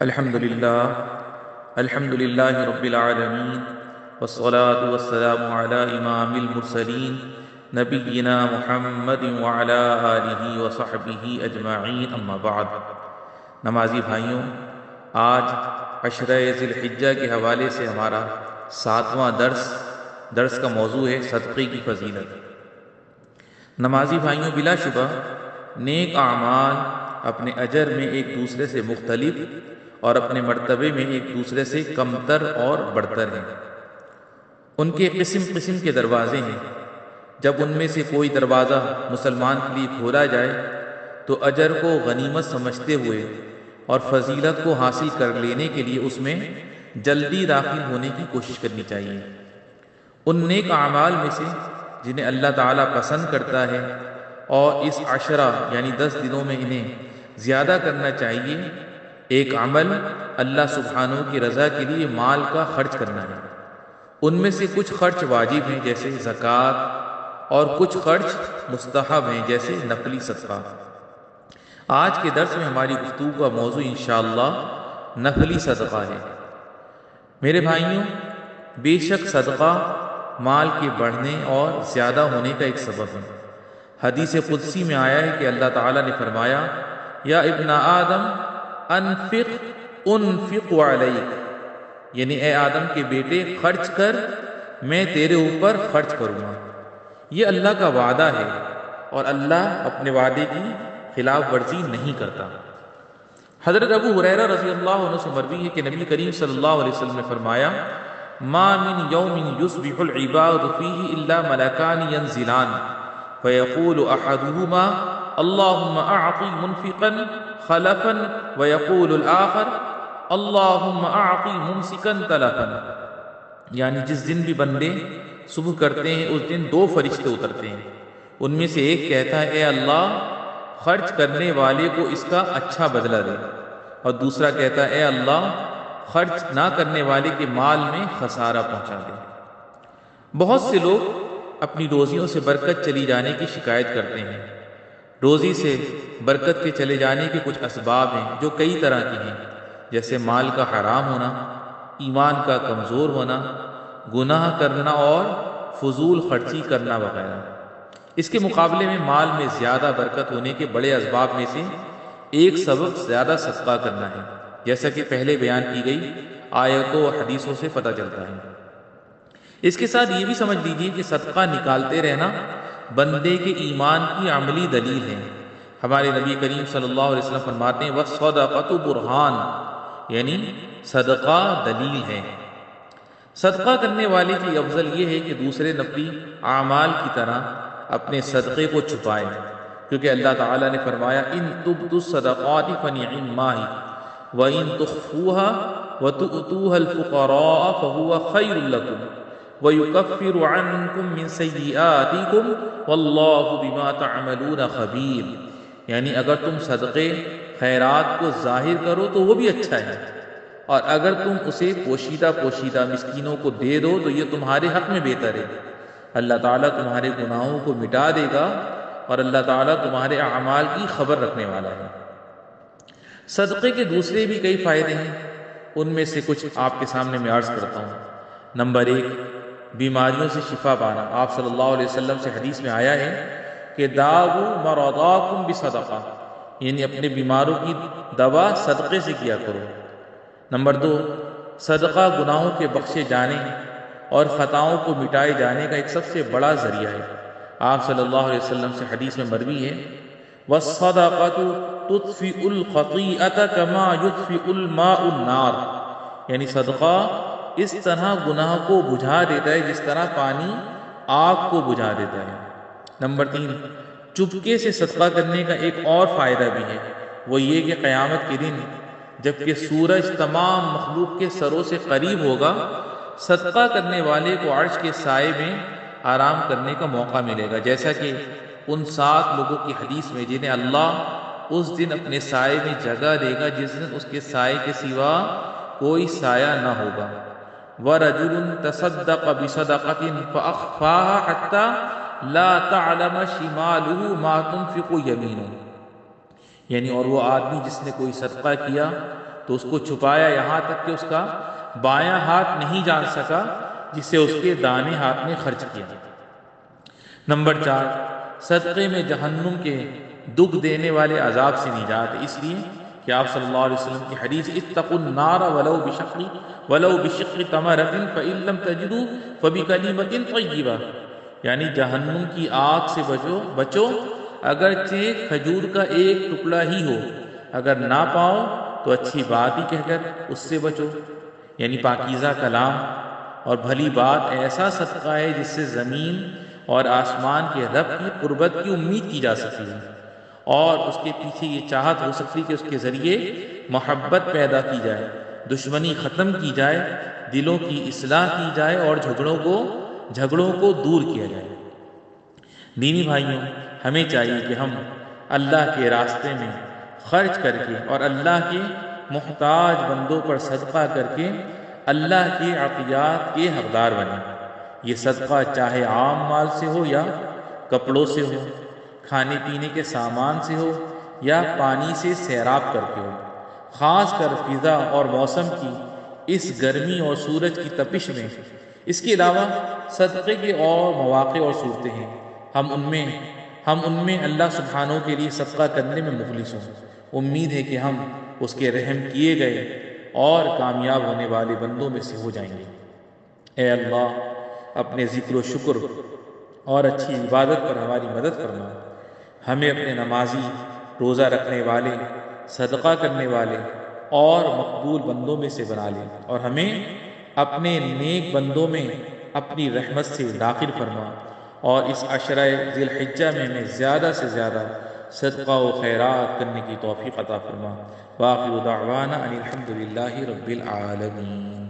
الحمد للہ رب العالمین والصلاة والسلام علی امام المرسلین نبینا محمد وعلی آلہ وصحبہ اجمعین، اما بعد۔ نمازی بھائیوں، آج عشرہ ذی الحجہ کے حوالے سے ہمارا 7واں درس کا موضوع ہے صدقے کی فضیلت۔ نمازی بھائیوں، بلا شبہ نیک اعمال اپنے اجر میں ایک دوسرے سے مختلف اور اپنے مرتبے میں ایک دوسرے سے کمتر اور بڑھتر ہیں۔ ان کے قسم قسم کے دروازے ہیں۔ جب ان میں سے کوئی دروازہ مسلمان کے لیے کھولا جائے تو اجر کو غنیمت سمجھتے ہوئے اور فضیلت کو حاصل کر لینے کے لیے اس میں جلدی داخل ہونے کی کوشش کرنی چاہیے۔ ان نیک اعمال میں سے جنہیں اللہ تعالیٰ پسند کرتا ہے اور اس عشرہ یعنی 10 دنوں میں انہیں زیادہ کرنا چاہیے، ایک عمل اللہ سبحانہ کی رضا کے لیے مال کا خرچ کرنا ہے۔ ان میں سے کچھ خرچ واجب ہیں جیسے زکوٰۃ، اور کچھ خرچ مستحب ہیں جیسے نفلی صدقہ۔ آج کے درس میں ہماری گفتگو کا موضوع انشاءاللہ نفلی صدقہ ہے۔ میرے بھائیوں، بے شک صدقہ مال کے بڑھنے اور زیادہ ہونے کا ایک سبب ہے۔ حدیث قدسی میں آیا ہے کہ اللہ تعالیٰ نے فرمایا، یا ابن آدم انفق انفق علیک، یعنی اے آدم کے بیٹے خرچ کر، میں تیرے اوپر خرچ کروں گا۔ یہ اللہ کا وعدہ ہے اور اللہ اپنے وعدے کی خلاف ورزی نہیں کرتا۔ حضرت ابو ہریرہ رضی اللہ عنہ سے مروی ہے کہ نبی کریم صلی اللہ علیہ وسلم نے فرمایا، ما من یوم یصبح العباد فیہ الا ملکان ینزلان فیقول احدہما اللہم اعطی منفقا خلفا ویقول الآخر اللہم اعطی ممسکا تلفا، یعنی جس دن بھی بندے صبح کرتے ہیں اس دن 2 فرشتے اترتے ہیں۔ ان میں سے ایک کہتا ہے، اے اللہ خرچ کرنے والے کو اس کا اچھا بدلہ دے، اور دوسرا کہتا ہے، اے اللہ خرچ نہ کرنے والے کے مال میں خسارہ پہنچا دے۔ بہت سے لوگ اپنی روزیوں سے برکت چلی جانے کی شکایت کرتے ہیں۔ روزی سے برکت کے چلے جانے کے کچھ اسباب ہیں جو کئی طرح کی ہیں، جیسے مال کا حرام ہونا، ایمان کا کمزور ہونا، گناہ کرنا اور فضول خرچی کرنا وغیرہ۔ اس کے مقابلے میں مال میں زیادہ برکت ہونے کے بڑے اسباب میں سے ایک سبب زیادہ صدقہ کرنا ہے، جیسا کہ پہلے بیان کی گئی آیتوں اور حدیثوں سے پتہ چلتا ہے۔ اس کے ساتھ یہ بھی سمجھ لیجیے کہ صدقہ نکالتے رہنا بندے کے ایمان کی عملی دلیل ہے۔ ہمارے نبی کریم صلی اللہ علیہ وسلم فرماتے ہیں، وَالصَّدَقَةُ بُرْہَانٌ، یعنی صدقہ دلیل ہے۔ صدقہ کرنے والے کی افضل یہ ہے کہ دوسرے نفلی اعمال کی طرح اپنے صدقے کو چھپائے، کیونکہ اللہ تعالیٰ نے فرمایا، إِن تُبْدُوا الصَّدَقَاتِ فَنِعِمَّا هِیَ وَإِن تُخْفُوهَا وَتُؤْتُوهَا الْفُقَرَاءَ فَهُوَ خَيْرٌ لَكُمْ وَيُكَفِّرُ عَنْكُم مِّن سَيِّئَاتِكُمْ وَاللَّهُ بِمَا تَعْمَلُونَ خَبِيرٌ، یعنی اگر تم صدقے خیرات کو ظاہر کرو تو وہ بھی اچھا ہے، اور اگر تم اسے پوشیدہ مسکینوں کو دے دو تو یہ تمہارے حق میں بہتر ہے۔ اللہ تعالیٰ تمہارے گناہوں کو مٹا دے گا اور اللہ تعالیٰ تمہارے اعمال کی خبر رکھنے والا ہے۔ صدقے کے دوسرے بھی کئی فائدے ہیں، ان میں سے کچھ آپ کے سامنے میں عرض کرتا ہوں۔ نمبر 1، بیماریوں سے شفا پانا۔ آپ صلی اللہ علیہ وسلم سے حدیث میں آیا ہے کہ داؤ مرضاکم بصدقہ، یعنی اپنے بیماروں کی دوا صدقے سے کیا کرو۔ نمبر 2، صدقہ گناہوں کے بخشے جانے اور خطاؤں کو مٹائے جانے کا ایک سب سے بڑا ذریعہ ہے۔ آپ صلی اللہ علیہ وسلم سے حدیث میں مروی ہے، وَالصَّدَقَةُ تُطْفِئُ الْخَطِيئَةَ كَمَا يُطْفِئُ الْمَاءُ النَّارَ، یعنی صدقہ اس طرح گناہ کو بجھا دیتا ہے جس طرح پانی آگ کو بجھا دیتا ہے۔ نمبر 3، چپکے سے صدقہ کرنے کا ایک اور فائدہ بھی ہے، وہ یہ کہ قیامت کے دن جب کہ سورج تمام مخلوق کے سروں سے قریب ہوگا، صدقہ کرنے والے کو عرش کے سائے میں آرام کرنے کا موقع ملے گا، جیسا کہ ان 7 لوگوں کی حدیث میں جنہیں اللہ اس دن اپنے سائے میں جگہ دے گا جس دن اس کے سائے کے سوا کوئی سایہ نہ ہوگا۔ وَرَجُلٌ تَصَدَّقَ بِصَدَقَةٍ فَأَخْفَاهَا حَتَّى لَا تَعْلَمَ شِمَالُهُ مَا تُنْفِقُ يَمِينُهُ، یعنی اور وہ آدمی جس نے کوئی صدقہ کیا تو اس کو چھپایا یہاں تک کہ اس کا بایاں ہاتھ نہیں جان سکا جسے اس کے دانے ہاتھ نے خرچ کیا۔ نمبر 4، صدقے میں جہنم کے دکھ دینے والے عذاب سے نجات ہے، اس لیے کہ آپ صلی اللہ علیہ وسلم کی حدیث اتقوا النار ولو بشق تمرۃ فإن لم تجدوا فبکلمۃ طیبہ، یعنی جہنم کی آگ سے بچو اگرچہ کھجور کا ایک ٹکڑا ہی ہو، اگر نہ پاؤ تو اچھی بات ہی کہہ کر اس سے بچو، یعنی پاکیزہ کلام اور بھلی بات ایسا صدقہ ہے جس سے زمین اور آسمان کے رب کی قربت کی امید کی جا سکتی ہے، اور اس کے پیچھے یہ چاہت ہو سکتی کہ اس کے ذریعے محبت پیدا کی جائے، دشمنی ختم کی جائے، دلوں کی اصلاح کی جائے اور جھگڑوں کو دور کیا جائے۔ دینی بھائیوں، ہمیں چاہیے کہ ہم اللہ کے راستے میں خرچ کر کے اور اللہ کے محتاج بندوں پر صدقہ کر کے اللہ کے عطیات کے حقدار بنیں۔ یہ صدقہ چاہے عام مال سے ہو یا کپڑوں سے ہو، کھانے پینے کے سامان سے ہو یا پانی سے سیراب کر کے ہو، خاص کر فضا اور موسم کی اس گرمی اور سورج کی تپش میں۔ اس کے علاوہ صدقے کے اور مواقع اور صورتیں ہیں، ہم ان میں اللہ سبحانہ کے لیے صدقہ کرنے میں مخلص ہوں۔ امید ہے کہ ہم اس کے رحم کیے گئے اور کامیاب ہونے والے بندوں میں سے ہو جائیں گے۔ اے اللہ، اپنے ذکر و شکر اور اچھی عبادت پر ہماری مدد فرما، ہمیں اپنے نمازی، روزہ رکھنے والے، صدقہ کرنے والے اور مقبول بندوں میں سے بنا لے، اور ہمیں اپنے نیک بندوں میں اپنی رحمت سے داخل فرما، اور اس عشرہ ذی الحجہ میں ہمیں زیادہ سے زیادہ صدقہ و خیرات کرنے کی توفیق عطا فرما۔ وآخر دعوانا ان الحمد للہ رب العالمین۔